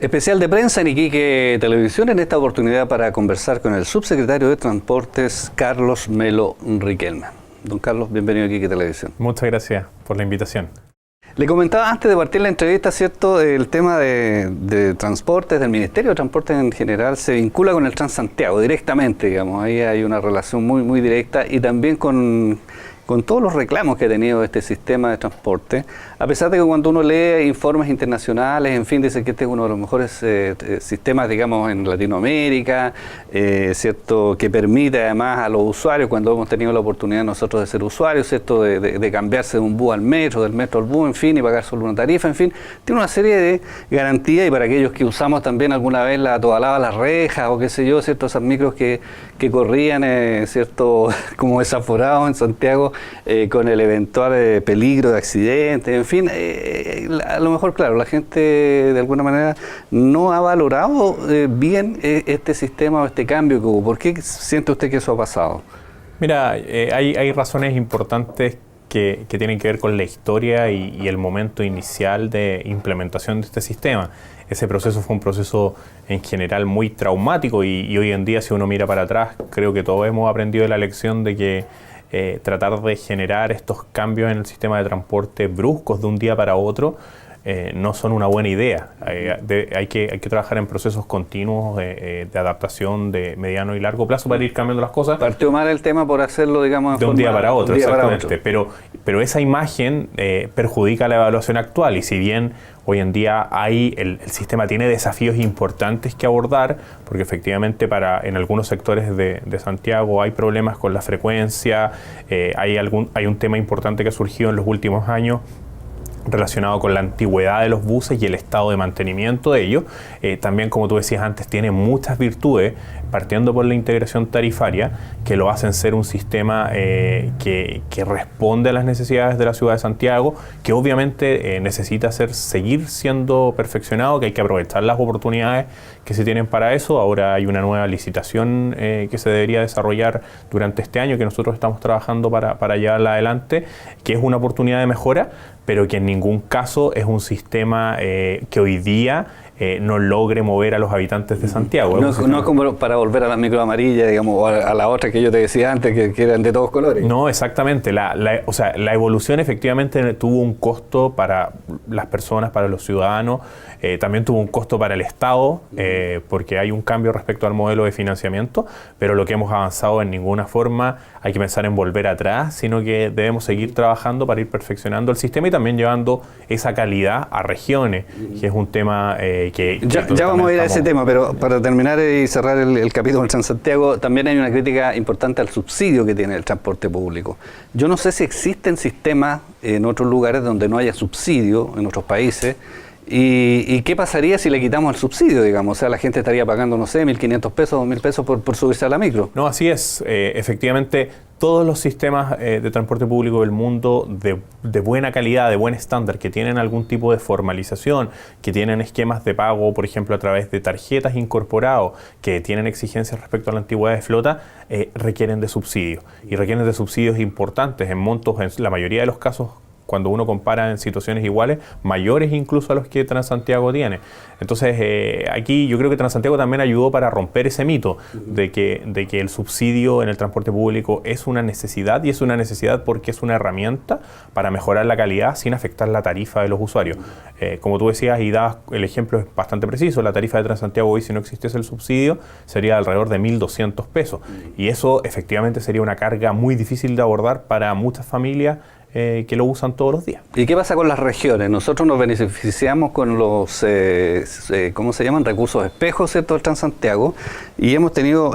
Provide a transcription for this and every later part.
Especial de prensa en Iquique Televisión, en esta oportunidad para conversar con el subsecretario de Transportes, Carlos Melo Riquelme. Don Carlos, bienvenido a Iquique Televisión. Muchas gracias por la invitación. Le comentaba antes de partir la entrevista, ¿cierto? El tema de transportes, del Ministerio de Transportes en general, se vincula con el Transantiago directamente, digamos. Ahí hay una relación muy directa y también con todos los reclamos que ha tenido este sistema de transporte, a pesar de que cuando uno lee informes internacionales, en fin, dice que este es uno de los mejores sistemas, digamos, en Latinoamérica, ¿cierto?, que permite además a los usuarios, cuando hemos tenido la oportunidad nosotros de ser usuarios, ¿cierto?, de cambiarse de un bus al metro, del metro al bus, en fin, y pagar solo una tarifa, en fin, tiene una serie de garantías, y para aquellos que usamos también alguna vez la tobalaba las rejas, o qué sé yo, ¿cierto?, esas micros que corrían, ¿cierto?, como desaforados en Santiago, con el eventual peligro de accidente, en fin, a lo mejor, claro, la gente de alguna manera no ha valorado bien este sistema o este cambio que hubo. ¿Por qué siente usted que eso ha pasado? Mira, hay razones importantes que tienen que ver con la historia y el momento inicial de implementación de este sistema. Ese proceso fue un proceso en general muy traumático y hoy en día, si uno mira para atrás, creo que todos hemos aprendido la lección de que tratar de generar estos cambios en el sistema de transporte bruscos de un día para otro no son una buena idea. Hay que trabajar en procesos continuos de adaptación de mediano y largo plazo para ir cambiando las cosas. Partió mal el tema por hacerlo, digamos, de un día para otro, exactamente. Pero esa imagen perjudica la evaluación actual, y si bien hoy en día el sistema tiene desafíos importantes que abordar, porque efectivamente en algunos sectores de Santiago hay problemas con la frecuencia, hay un tema importante que ha surgido en los últimos años relacionado con la antigüedad de los buses y el estado de mantenimiento de ellos. También, como tú decías antes, tiene muchas virtudes, partiendo por la integración tarifaria, que lo hacen ser un sistema que responde a las necesidades de la ciudad de Santiago, que obviamente necesita seguir siendo perfeccionado, que hay que aprovechar las oportunidades que se tienen para eso. Ahora hay una nueva licitación que se debería desarrollar durante este año, que nosotros estamos trabajando para llevarla adelante, que es una oportunidad de mejora, pero que en ningún caso es un sistema que hoy día no logre mover a los habitantes de Santiago. No es como para volver a las micro amarillas, digamos, o a la otra que yo te decía antes, que eran de todos colores. No, exactamente. O sea, la evolución efectivamente tuvo un costo para las personas, para los ciudadanos, también tuvo un costo para el Estado, porque hay un cambio respecto al modelo de financiamiento, pero lo que hemos avanzado en ninguna forma hay que pensar en volver atrás, sino que debemos seguir trabajando para ir perfeccionando el sistema y también llevando esa calidad a regiones, que es un tema Ya vamos a ir a ese tema, pero para terminar y cerrar el capítulo del Transantiago, también hay una crítica importante al subsidio que tiene el transporte público. Yo no sé si existen sistemas en otros lugares donde no haya subsidio, en otros países, y qué pasaría si le quitamos el subsidio, digamos. O sea, la gente estaría pagando, no sé, 1.500 pesos, 2.000 pesos por subirse a la micro. No, así es. Efectivamente, todos los sistemas de transporte público del mundo de buena calidad, de buen estándar, que tienen algún tipo de formalización, que tienen esquemas de pago, por ejemplo, a través de tarjetas incorporados, que tienen exigencias respecto a la antigüedad de flota, requieren de subsidios. Y requieren de subsidios importantes en montos, en la mayoría de los casos, cuando uno compara en situaciones iguales, mayores incluso a los que Transantiago tiene. Entonces, aquí yo creo que Transantiago también ayudó para romper ese mito de que el subsidio en el transporte público es una necesidad, y es una necesidad porque es una herramienta para mejorar la calidad sin afectar la tarifa de los usuarios. Como tú decías y dabas, el ejemplo es bastante preciso. La tarifa de Transantiago hoy, si no existiese el subsidio, sería alrededor de 1.200 pesos. Y eso efectivamente sería una carga muy difícil de abordar para muchas familias que lo usan todos los días. ¿Y qué pasa con las regiones? Nosotros nos beneficiamos con los, ¿cómo se llaman? Recursos espejos, ¿cierto?, del Transantiago, y hemos tenido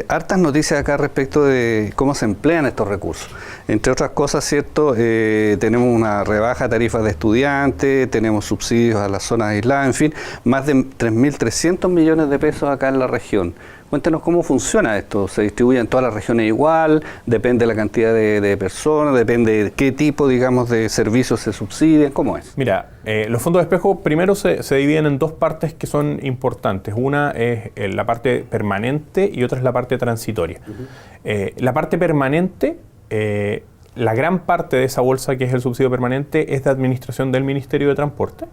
hartas noticias acá respecto de cómo se emplean estos recursos. Entre otras cosas, ¿cierto?, tenemos una rebaja de tarifas de estudiantes, tenemos subsidios a las zonas aisladas, en fin, más de 3.300 millones de pesos acá en la región. Cuéntenos cómo funciona esto. ¿Se distribuye en todas las regiones igual? ¿Depende de la cantidad de personas? ¿Depende de qué tipo, digamos, de servicios se subsidian? ¿Cómo es? Mira, los fondos de espejo primero se dividen en dos partes que son importantes. Una es la parte permanente y otra es la parte transitoria. La parte permanente, la gran parte de esa bolsa que es el subsidio permanente es de administración del Ministerio de Transporte.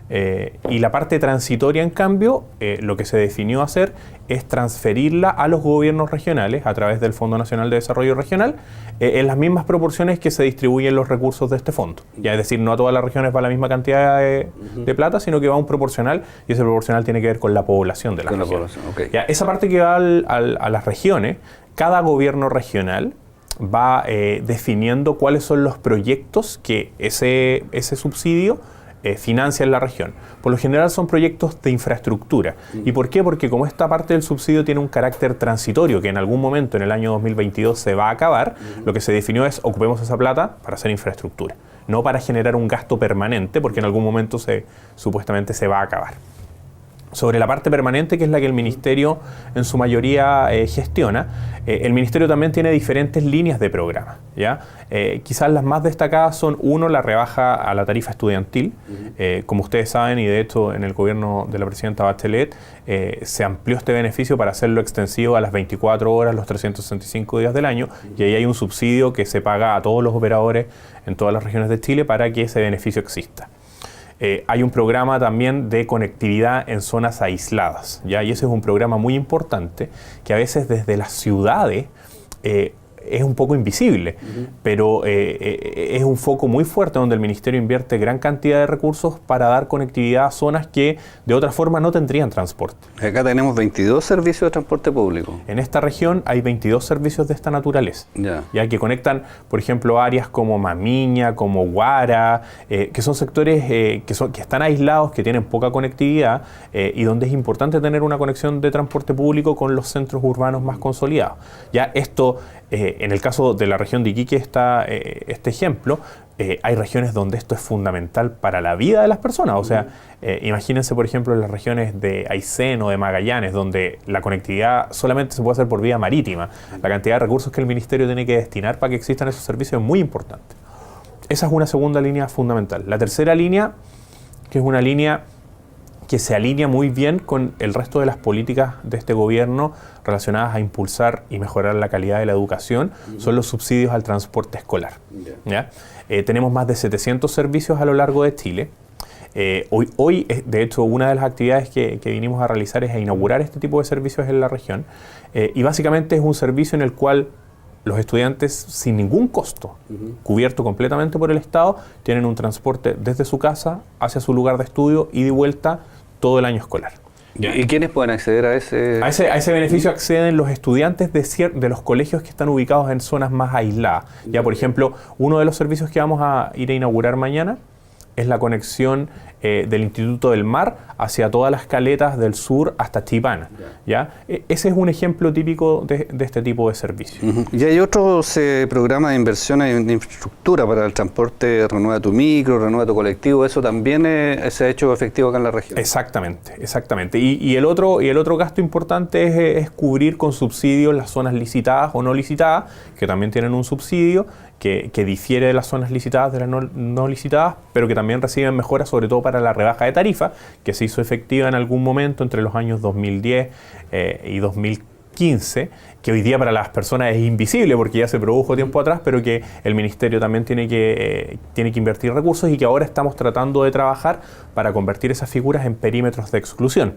Y la parte transitoria, en cambio, lo que se definió hacer es transferirla a los gobiernos regionales a través del Fondo Nacional de Desarrollo Regional en las mismas proporciones que se distribuyen los recursos de este fondo. Ya, es decir, no a todas las regiones va la misma cantidad de plata, sino que va un proporcional, y ese proporcional tiene que ver con la población de la región. Okay. Ya, esa parte que va a las regiones, cada gobierno regional va definiendo cuáles son los proyectos que ese subsidio financia en la región. Por lo general son proyectos de infraestructura. ¿Y por qué? Porque como esta parte del subsidio tiene un carácter transitorio, que en algún momento en el año 2022 se va a acabar, lo que se definió es ocupemos esa plata para hacer infraestructura, no para generar un gasto permanente, porque en algún momento supuestamente se va a acabar. Sobre la parte permanente, que es la que el Ministerio en su mayoría gestiona, el Ministerio también tiene diferentes líneas de programa, ¿ya? Quizás las más destacadas son, uno, la rebaja a la tarifa estudiantil. Como ustedes saben, y de hecho en el gobierno de la presidenta Bachelet, se amplió este beneficio para hacerlo extensivo a las 24 horas, los 365 días del año, y ahí hay un subsidio que se paga a todos los operadores en todas las regiones de Chile para que ese beneficio exista. Hay un programa también de conectividad en zonas aisladas, ¿ya? Y ese es un programa muy importante que a veces desde las ciudades es un poco invisible, pero es un foco muy fuerte donde el Ministerio invierte gran cantidad de recursos para dar conectividad a zonas que de otra forma no tendrían transporte. Acá tenemos 22 servicios de transporte público. En esta región hay 22 servicios de esta naturaleza, ya que conectan, por ejemplo, áreas como Mamiña, como Guara, que son sectores que están aislados, que tienen poca conectividad y donde es importante tener una conexión de transporte público con los centros urbanos más consolidados. Ya esto, en el caso de la región de Iquique está este ejemplo. Hay regiones donde esto es fundamental para la vida de las personas. O sea, imagínense, por ejemplo, en las regiones de Aysén o de Magallanes, donde la conectividad solamente se puede hacer por vía marítima. La cantidad de recursos que el Ministerio tiene que destinar para que existan esos servicios es muy importante. Esa es una segunda línea fundamental. La tercera línea, que es una línea que se alinea muy bien con el resto de las políticas de este gobierno relacionadas a impulsar y mejorar la calidad de la educación, son los subsidios al transporte escolar. ¿Ya? Tenemos más de 700 servicios a lo largo de Chile. Hoy, de hecho, una de las actividades que vinimos a realizar es a inaugurar este tipo de servicios en la región. Y básicamente es un servicio en el cual los estudiantes, sin ningún costo, cubierto completamente por el Estado, tienen un transporte desde su casa hacia su lugar de estudio y de vuelta todo el año escolar. ¿Y quiénes pueden acceder a ese...? A ese beneficio acceden los estudiantes de los colegios que están ubicados en zonas más aisladas. Ya, por ejemplo, uno de los servicios que vamos a ir a inaugurar mañana es la conexión del Instituto del Mar hacia todas las caletas del sur hasta Chipana. ¿Ya? Ese es un ejemplo típico de este tipo de servicios. Y hay otros programas de inversión en infraestructura para el transporte, Renueva tu Micro, Renueva tu Colectivo, ¿eso también se ha hecho efectivo acá en la región? Exactamente. Y el otro gasto importante es cubrir con subsidios las zonas licitadas o no licitadas, que también tienen un subsidio que difiere de las zonas licitadas de las no licitadas, pero que también reciben mejoras, sobre todo para la rebaja de tarifa, que se hizo efectiva en algún momento entre los años 2010 y 2015, que hoy día para las personas es invisible porque ya se produjo tiempo atrás, pero que el Ministerio también tiene que invertir recursos y que ahora estamos tratando de trabajar para convertir esas figuras en perímetros de exclusión,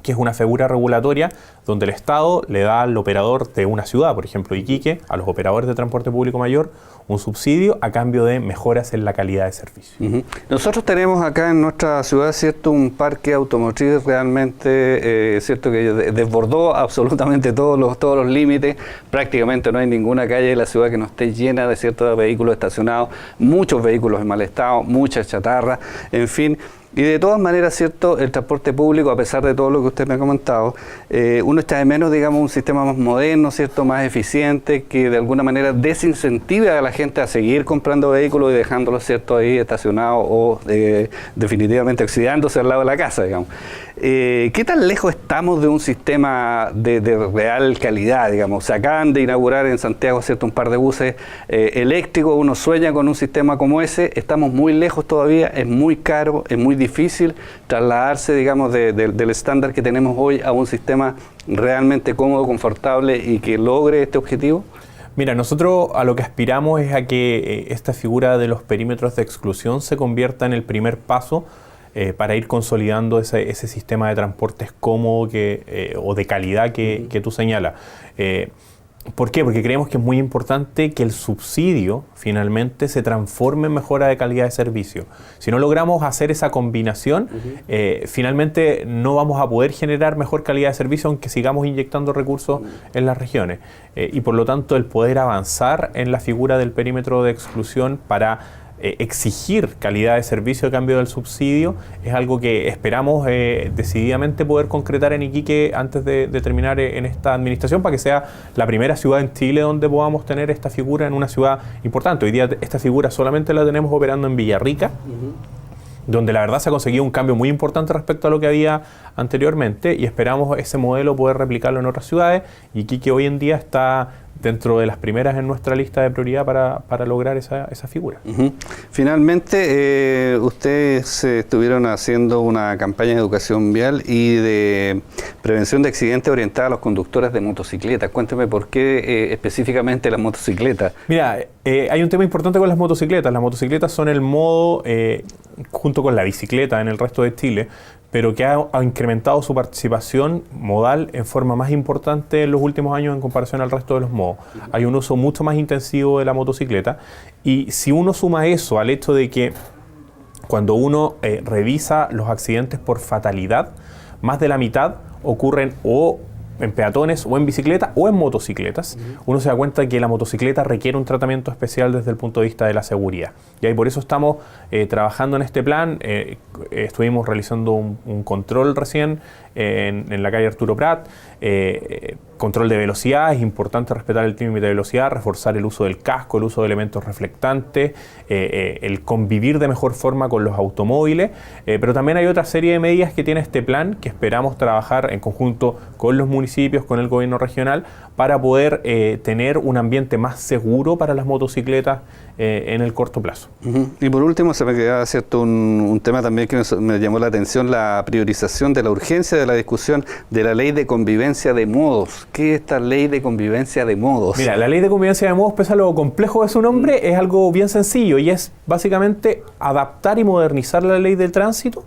que es una figura regulatoria donde el Estado le da al operador de una ciudad, por ejemplo Iquique, a los operadores de transporte público mayor, un subsidio a cambio de mejoras en la calidad de servicio. Nosotros tenemos acá en nuestra ciudad, ¿cierto?, un parque automotriz realmente, ¿cierto?, que desbordó absolutamente todos los límites. Prácticamente no hay ninguna calle de la ciudad que no esté llena de ciertos vehículos estacionados, muchos vehículos en mal estado, mucha chatarra, en fin. Y de todas maneras, ¿cierto?, el transporte público, a pesar de todo lo que usted me ha comentado, uno echa de menos, digamos, un sistema más moderno, ¿cierto?, más eficiente, que de alguna manera desincentive a la gente a seguir comprando vehículos y dejándolos, ¿cierto?, ahí estacionados o definitivamente oxidándose al lado de la casa, digamos. ¿Qué tan lejos estamos de un sistema de real calidad, digamos? Se acaban de inaugurar en Santiago, ¿cierto?, un par de buses eléctricos, uno sueña con un sistema como ese, estamos muy lejos todavía, es muy caro, es muy difícil trasladarse, digamos, del estándar que tenemos hoy a un sistema realmente cómodo, confortable y que logre este objetivo. Mira, nosotros a lo que aspiramos es a que esta figura de los perímetros de exclusión se convierta en el primer paso para ir consolidando ese sistema de transportes cómodo o de calidad que tú señalas. ¿Por qué? Porque creemos que es muy importante que el subsidio finalmente se transforme en mejora de calidad de servicio. Si no logramos hacer esa combinación, finalmente no vamos a poder generar mejor calidad de servicio aunque sigamos inyectando recursos en las regiones. Y por lo tanto el poder avanzar en la figura del perímetro de exclusión para exigir calidad de servicio a cambio del subsidio es algo que esperamos decididamente poder concretar en Iquique antes de terminar en esta administración, para que sea la primera ciudad en Chile donde podamos tener esta figura en una ciudad importante. Hoy día esta figura solamente la tenemos operando en Villarrica, donde la verdad se ha conseguido un cambio muy importante respecto a lo que había anteriormente, y esperamos ese modelo poder replicarlo en otras ciudades. Y Iquique hoy en día está dentro de las primeras en nuestra lista de prioridad para lograr esa figura. Finalmente, ustedes estuvieron haciendo una campaña de educación vial y de prevención de accidentes orientada a los conductores de motocicletas. Cuénteme por qué específicamente las motocicletas. Mira, hay un tema importante con las motocicletas. Las motocicletas son el modo, junto con la bicicleta en el resto de Chile, pero que ha incrementado su participación modal en forma más importante en los últimos años en comparación al resto de los modos. Hay un uso mucho más intensivo de la motocicleta, y si uno suma eso al hecho de que cuando uno revisa los accidentes por fatalidad, más de la mitad ocurren o en peatones o en bicicleta o en motocicletas, uno se da cuenta que la motocicleta requiere un tratamiento especial desde el punto de vista de la seguridad. Y ahí por eso estamos trabajando en este plan. Estuvimos realizando un control recién en la calle Arturo Prat. Control de velocidad, es importante respetar el límite de velocidad, reforzar el uso del casco, el uso de elementos reflectantes, el convivir de mejor forma con los automóviles, pero también hay otra serie de medidas que tiene este plan que esperamos trabajar en conjunto con los municipios, con el gobierno regional, para poder tener un ambiente más seguro para las motocicletas en el corto plazo. Y por último, se me quedaba cierto un tema también que me llamó la atención, la priorización de la urgencia de la discusión de la ley de convivencia de modos. ¿Qué es esta ley de convivencia de modos? Mira, la ley de convivencia de modos, pese a lo complejo de su nombre, es algo bien sencillo, y es básicamente adaptar y modernizar la ley del tránsito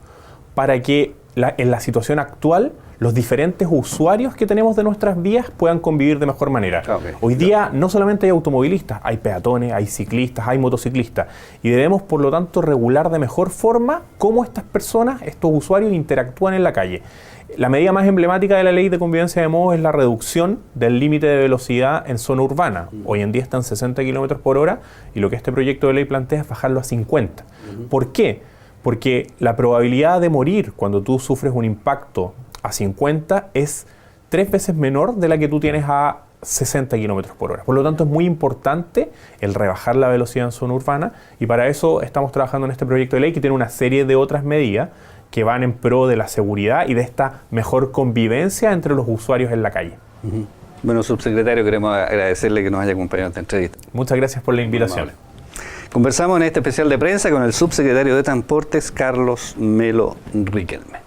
para que en la situación actual los diferentes usuarios que tenemos de nuestras vías puedan convivir de mejor manera. Hoy día no solamente hay automovilistas, hay peatones, hay ciclistas, hay motociclistas, y debemos por lo tanto regular de mejor forma cómo estas personas, estos usuarios, interactúan en la calle. La medida más emblemática de la ley de convivencia de modos es la reducción del límite de velocidad en zona urbana. Hoy en día está en 60 km por hora, y lo que este proyecto de ley plantea es bajarlo a 50. ¿Por qué? Porque la probabilidad de morir cuando tú sufres un impacto a 50 es 3 veces menor de la que tú tienes a 60 km por hora. Por lo tanto, es muy importante el rebajar la velocidad en zona urbana, y para eso estamos trabajando en este proyecto de ley que tiene una serie de otras medidas que van en pro de la seguridad y de esta mejor convivencia entre los usuarios en la calle. Bueno, subsecretario, queremos agradecerle que nos haya acompañado en esta entrevista. Muchas gracias por la invitación. Conversamos en este especial de prensa con el subsecretario de Transportes, Carlos Melo Riquelme.